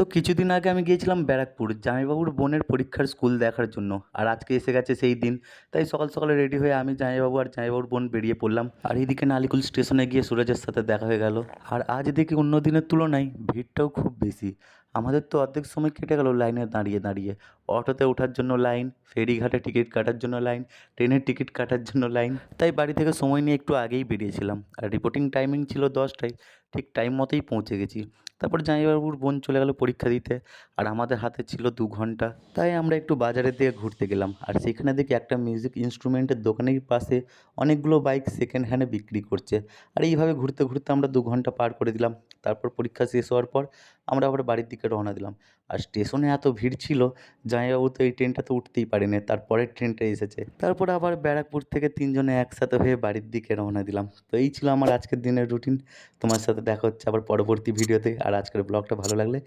তো কিছুদিন আগে আমি গিয়েছিলাম ব্যারাকপুর জামাইবাবুর বোনের পরীক্ষার স্কুল দেখার জন্য। আর আজকে এসে গেছে সেই দিন। তাই সকাল সকালে রেডি হয়ে আমি জামাইবাবু আর জামাইবাবুর বোন বেরিয়ে পড়লাম। আর এইদিকে নালিকুল স্টেশনে গিয়ে সুরজের সাথে দেখা হয়ে গেল। আর আজ দেখি অন্য দিনের তুলনায় ভিড়টাও খুব বেশি। আমাদের তো অর্ধেক সময় কেটে গেল লাইনে দাঁড়িয়ে দাঁড়িয়ে। অটোতে ওঠার জন্য লাইন, ফেরিঘাটে টিকিট কাটার জন্য লাইন, ট্রেনের টিকিট কাটার জন্য লাইন। তাই বাড়ি থেকে সময় নিয়ে একটু আগেই বেরিয়েছিলাম। আর রিপোর্টিং টাইমিং ছিল 10টায়। ঠিক টাইম মতোই পৌঁছে গেছি। তারপর জামাইবাবুর বোন চলে গেল পরীক্ষা দিতে। আর আমাদের হাতে ছিল 2 ঘন্টা। তাই আমরা একটু বাজারের দিকে ঘুরতে গেলাম। আর সেখানে দেখি একটা মিউজিক ইনস্ট্রুমেন্টের দোকানের পাশে অনেকগুলো বাইক সেকেন্ড হ্যান্ডে বিক্রি করছে। আর এইভাবে ঘুরতে ঘুরতে আমরা 2 ঘন্টা পার করে দিলাম। তারপর পরীক্ষা শেষ হওয়ার পর আমরা আবার বাড়ির দিকে রওনা দিলাম। আর স্টেশনে এত ভিড় ছিল, জামাইবাবু তো এই ট্রেনটাতে উঠতেই পারেনি, তার পরের ট্রেনটা এসেছে। তারপর আবার ব্যারাকপুর থেকে তিনজনে একসাথে হয়ে বাড়ির দিকে রওনা দিলাম। তো এই ছিল আমার আজকের দিনের রুটিন। তোমার সাথে দেখা হচ্ছে আবার পরবর্তী ভিডিওতে। আর আজকের ব্লগটা ভালো লাগলে